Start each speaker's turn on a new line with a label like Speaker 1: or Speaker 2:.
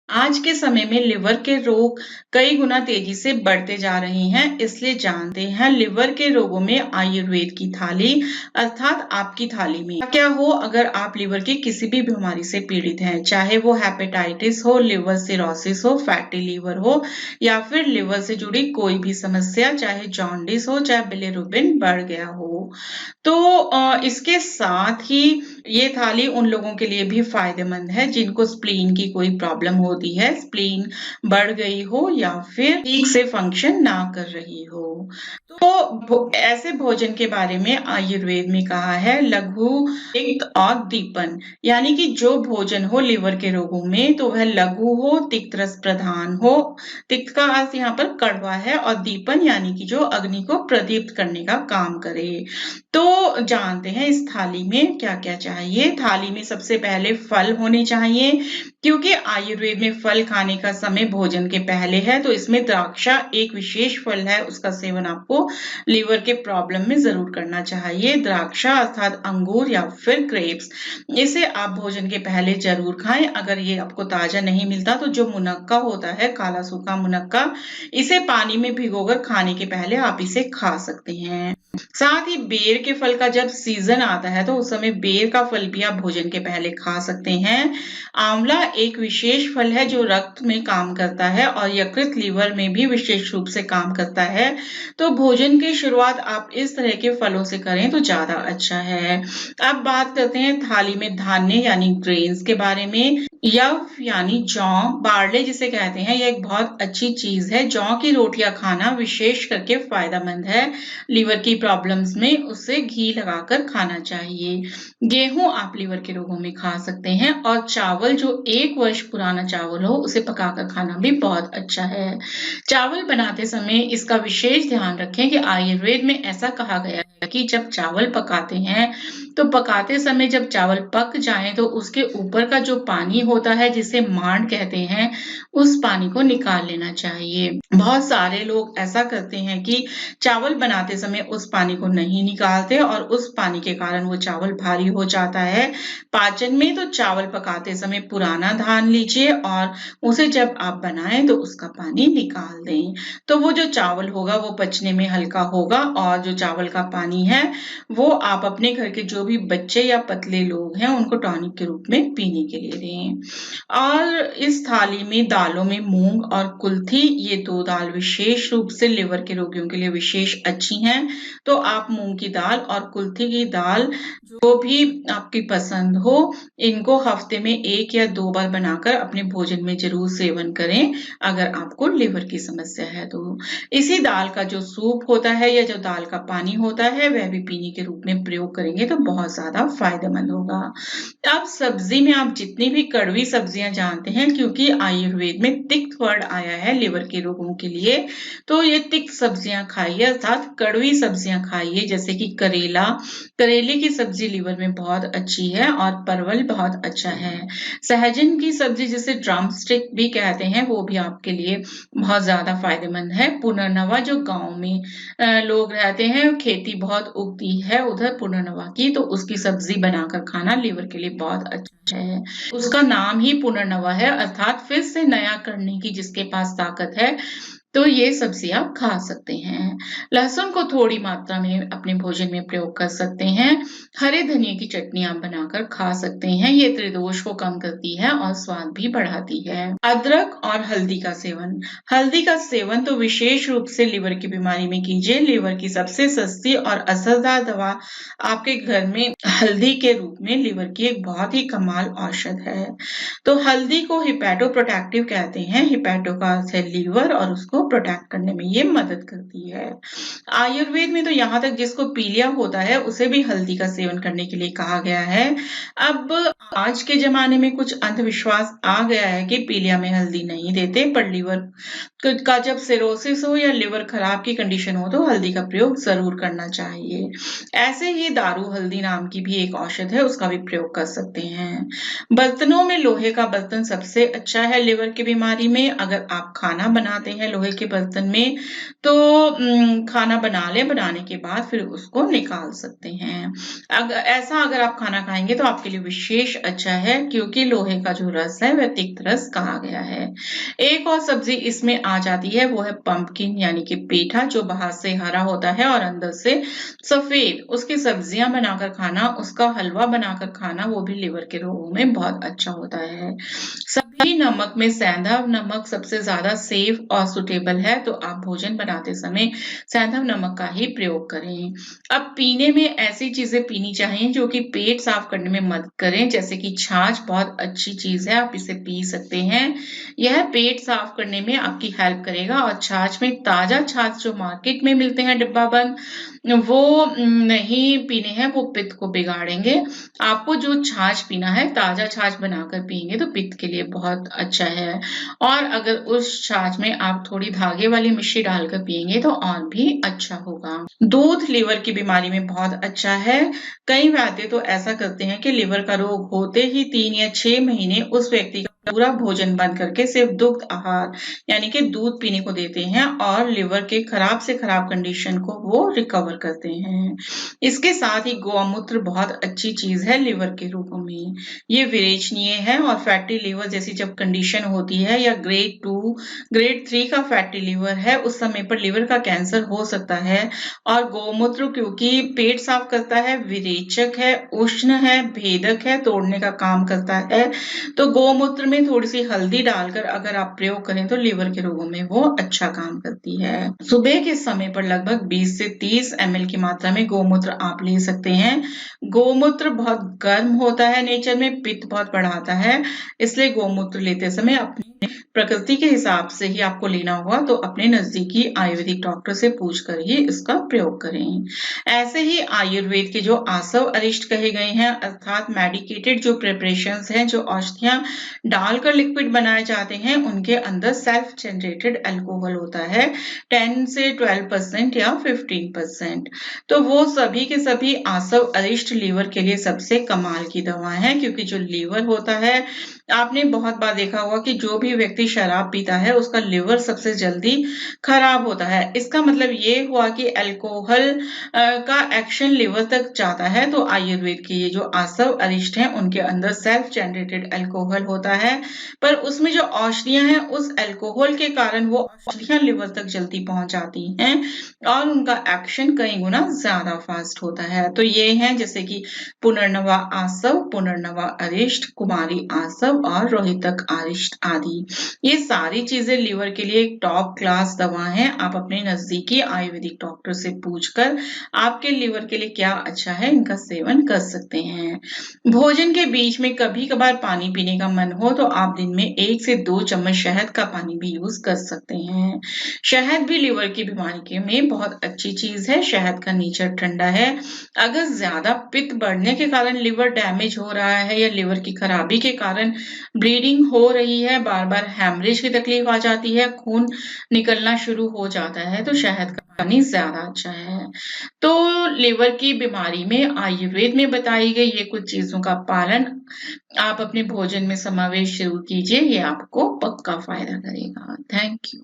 Speaker 1: आज के समय में लिवर के रोग कई गुना तेजी से बढ़ते जा रहे हैं, इसलिए जानते हैं लिवर के रोगों में आयुर्वेद की थाली अर्थात आपकी थाली में क्या हो। अगर आप लिवर की किसी भी बीमारी से पीड़ित हैं, चाहे वो हेपेटाइटिस हो, लिवर सिरोसिस हो, फैटी लिवर हो या फिर लिवर से जुड़ी कोई भी समस्या, चाहे जॉन्डिस हो, चाहे बिलिरुबिन बढ़ गया हो, तो इसके साथ ही ये थाली उन लोगों के लिए भी फायदेमंद है जिनको स्प्लीन की कोई प्रॉब्लम होती है, स्प्लीन बढ़ गई हो या फिर ठीक से फंक्शन ना कर रही हो। तो ऐसे भोजन के बारे में आयुर्वेद में कहा है लघु, तिक्त और दीपन, यानी कि जो भोजन हो लिवर के रोगों में तो वह लघु हो, तिक्त रस प्रधान हो। तिक्त का अर्थ यहाँ पर कड़वा है और दीपन यानी कि जो अग्नि को प्रदीप्त करने का काम करे। तो जानते हैं इस थाली में क्या क्या चाहिए। थाली में सबसे पहले फल होने चाहिए, क्योंकि आयुर्वेद में फल खाने का समय भोजन के पहले है। तो इसमें द्राक्षा एक विशेष फल है, उसका सेवन आपको लीवर के प्रॉब्लम में जरूर करना चाहिए। द्राक्षा अर्थात अंगूर या फिर ग्रेप्स, इसे आप भोजन के पहले जरूर खाएं। अगर ये आपको ताजा नहीं मिलता तो जो मुनक्का होता है, काला सूखा मुनक्का, इसे पानी में भिगोकर खाने के पहले आप इसे खा सकते हैं। साथ ही बेर के फल का जब सीजन आता है तो उस समय बेर का फल भी आप भोजन के पहले खा सकते हैं। आंवला एक विशेष फल है जो रक्त में काम करता है और यकृत लिवर में भी विशेष रूप से काम करता है। तो भोजन की शुरुआत आप इस तरह के फलों से करें तो ज्यादा अच्छा है। अब बात करते हैं थाली में धान्य यानी ग्रेन्स के बारे में। यव यानी जौ, बार्ले जिसे कहते हैं, यह एक बहुत अच्छी चीज है। जौ की रोटियां खाना विशेष करके फायदेमंद है। लीवर की प्रॉब्लम्स में उससे घी लगाकर खाना चाहिए। गेहूं आप लीवर के रोगों में खा सकते हैं और चावल जो 1 वर्ष पुराना चावल हो उसे पकाकर खाना भी बहुत अच्छा है। चावल बनाते समय इसका विशेष ध्यान रखें कि आयुर्वेद में ऐसा कहा गया है कि जब चावल पकाते हैं तो पकाते समय जब चावल पक जाए तो उसके ऊपर का जो पानी होता है जिसे मांड कहते हैं, उस पानी को निकाल लेना चाहिए। बहुत सारे लोग ऐसा करते हैं कि चावल बनाते समय उस पानी को नहीं निकालते और उस पानी के कारण वो चावल भारी हो जाता है पाचन में। तो चावल पकाते समय पुराना धान लीजिए और उसे जब आप बनाएं तो उसका पानी निकाल दें। तो वो जो चावल होगा वो पचने में हल्का होगा और जो चावल का पानी है वो आप अपने घर के जो भी बच्चे या पतले लोग हैं उनको टॉनिक के रूप में पीने के लिए दें। और इस थाली में दालों में मूंग और कुल्थी, ये 2 दाल विशेष रूप से लिवर के रोगियों के लिए विशेष अच्छी हैं। तो आप मूंग की दाल और कुल्थी की दाल जो भी आपकी पसंद हो, इनको हफ्ते में 1 या 2 बार बनाकर अपने भोजन में जरूर सेवन करें अगर आपको लिवर की समस्या है तो। इसी दाल का जो सूप होता है या जो दाल का पानी होता है वह भी पीने के रूप में प्रयोग करेंगे तो बहुत ज्यादा फायदेमंद होगा। अब सब्जी में आप जितनी भी कड़वी सब्जियां जानते हैं, क्योंकि आयुर्वेद में तिक्त वर्ड आया है लिवर के रोगों के लिए, तो ये तिक्त सब्जियां खाइए अर्थात कड़वी सब्जियां खाइए, जैसे कि करेला, करेले की सब्जी लिवर में बहुत अच्छी है और परवल बहुत अच्छा है। सहजन की सब्जी जिसे ड्रम स्टिक भी कहते हैं वो भी आपके लिए बहुत ज्यादा फायदेमंद है। पुनर्नवा जो गांव में लोग रहते हैं, खेती बहुत उगती है उधर पुनर्नवा की, तो उसकी सब्जी बनाकर खाना लिवर के लिए बहुत अच्छा है। उसका नाम ही पुनर्नवा है अर्थात फिर से नया करने की जिसके पास ताकत है, तो ये सब्जी आप खा सकते हैं। लहसुन को थोड़ी मात्रा में अपने भोजन में प्रयोग कर सकते हैं। हरे धनिए की चटनी आप बनाकर खा सकते हैं, ये त्रिदोष को कम करती है और स्वाद भी बढ़ाती है। अदरक और हल्दी का सेवन, हल्दी का सेवन तो विशेष रूप से लिवर की बीमारी में कीजिए। लिवर की सबसे सस्ती और असरदार दवा आपके घर में हल्दी के रूप में लिवर की एक बहुत ही कमाल औषध है। तो हल्दी को हिपैटो प्रोटेक्टिव कहते हैं। हिपैटो का अर्थ है लीवर और उसको प्रोटेक्ट करने में ये मदद करती है। आयुर्वेद में तो यहाँ तक जिसको पीलिया होता है उसे भी हल्दी का सेवन करने के लिए कहा गया है। अब आज के जमाने में कुछ अंधविश्वास आ गया है कि पीलिया में हल्दी नहीं देते, पर लिवर का जब सिरोसिस हो या लिवर खराब की कंडीशन हो तो हल्दी का प्रयोग जरूर करना चाहिए। ऐसे ही दारू हल्दी नाम की भी एक औषध है, उसका भी प्रयोग कर सकते हैं। बर्तनों में लोहे का बर्तन सबसे अच्छा है लिवर की बीमारी में। अगर आप खाना बनाते हैं लोहे लोहे के बर्तन में, तो खाना बना लें, बनाने के बाद फिर उसको निकाल सकते हैं। अगर आप खाना खाएँगे तो आपके लिए विशेष अच्छा है, क्योंकि लोहे का जो रस है वह तिक्त रस कहा गया है। एक और सब्ज़ी इसमें आ जाती है, वो है पम्पकिन यानी कि पेठा, जो बाहर से हरा होता है और अंदर से सफ़ेद। उसकी सब्जियाँ बनाकर खाना, उसका हलवा बनाकर खाना, वो भी लिवर के रोगों में बहुत अच्छा होता है। सभी नमक में सेंधा नमक सबसे ज़्यादा सेफ और सूटेबल है, तो आप भोजन बनाते समय सेंधा नमक का ही प्रयोग करें। अब पीने में ऐसी चीज़ें पीनी चाहिए जो कि पेट साफ करने में मदद करें, जैसे कि छाछ बहुत अच्छी चीज़ है, आप इसे पी सकते हैं। यह पेट साफ करने में आपकी हेल्प करेगा, और छाछ में ताज़ा छाछ जो मार्केट में मिलते हैं डिब्बा बंद, वो नहीं पीने हैं, वो पित्त को बिगाड़ेंगे। आपको जो छाछ पीना है, ताज़ा छाछ बनाकर पिएँगे तो पित्त के लिए बहुत अच्छा है। और अगर उस छाछ में आप थोड़ी धागे वाली मिश्री डालकर पिएँगे तो और भी अच्छा होगा। दूध लिवर की बीमारी में बहुत अच्छा है। कई वैद्य तो ऐसा करते हैं कि लिवर का रोग होते ही 3 या 6 महीने उस व्यक्ति का पूरा भोजन बंद करके सिर्फ दुग्ध आहार यानी कि दूध पीने को देते हैं, और लिवर के खराब से खराब कंडीशन को वो रिकवर करते हैं। इसके साथ ही गौमूत्र बहुत अच्छी चीज़ है लिवर के रोगों में। ये विरेचनीय है, और फैटी लिवर जैसी जब कंडीशन होती है, या ग्रेड 2, ग्रेड 3 का फैटी लिवर है, उस समय पर लिवर का कैंसर हो सकता है। और गौमूत्र क्योंकि पेट साफ करता है, विरेचक है, उष्ण है, भेदक है, तोड़ने का काम करता है, तो गौमूत्र में थोड़ी-सी हल्दी डालकर अगर आप प्रयोग करें तो लिवर के रोगों में वो अच्छा काम करती है। सुबह के समय पर लगभग 20 से 30 ml की मात्रा में गौमूत्र आप ले सकते हैं। गौमूत्र बहुत गर्म होता है नेचर में, पित्त बहुत बढ़ाता है, इसलिए गौमूत्र लेते समय अपनी प्रकृति के हिसाब से ही आपको लेना होगा, तो अपने नज़दीकी आयुर्वेदिक डॉक्टर से पूछकर ही इसका प्रयोग करें। ऐसे ही आयुर्वेद के जो आसव अरिष्ट कहे गए हैं, अर्थात मेडिकेटेड जो प्रिपरेशंस हैं, जो औषधियाँ डालकर लिक्विड बनाए जाते हैं, उनके अंदर सेल्फ जनरेटेड अल्कोहल होता है 10 से 12% या 15%। तो वो सभी के सभी आसव अरिष्ट लिवर के लिए सबसे कमाल की दवा है, क्योंकि जो लिवर होता है, आपने बहुत बार देखा होगा कि जो भी व्यक्ति शराब पीता है उसका लिवर सबसे जल्दी खराब होता है। इसका मतलब ये हुआ कि अल्कोहल का एक्शन लिवर तक जाता है, तो आयुर्वेद के ये जो आसव अरिष्ट हैं, उनके अंदर सेल्फ जनरेटेड अल्कोहल होता है, पर उसमें जो औषधियाँ हैं, उस अल्कोहल के कारण वो औषधियाँ लिवर तक जल्दी पहुँच जाती हैं, और उनका एक्शन कई गुना ज़्यादा फास्ट होता है। तो ये हैं जैसे कि पुनर्नवा आसव, पुनर्नवा अरिष्ट, कुमारी आसव और रोहितक अरिष्ट आदि। ये सारी चीजें लिवर के लिए एक टॉप क्लास दवा हैं। आप अपने नजदीकी आयुर्वेदिक डॉक्टर से पूछकर आपके लिवर के लिए क्या अच्छा है, इनका सेवन कर सकते हैं। भोजन के बीच में कभी कभार पानी पीने का मन हो तो आप दिन में 1 से 2 चम्मच शहद का पानी भी यूज कर सकते हैं। शहद भी लिवर की बीमारी के में बहुत अच्छी चीज है। शहद का नेचर ठंडा है। अगर ज्यादा पित्त बढ़ने के कारण लिवर डैमेज हो रहा है, या लिवर की खराबी के कारण ब्लीडिंग हो रही है, बार बार हैमरेज की तकलीफ आ जाती है, खून निकलना शुरू हो जाता है, तो शहद का पानी ज्यादा अच्छा है। तो लिवर की बीमारी में आयुर्वेद में बताई गई ये कुछ चीजों का पालन आप अपने भोजन में समावेश जरूर कीजिए, ये आपको पक्का फायदा करेगा। Thank you.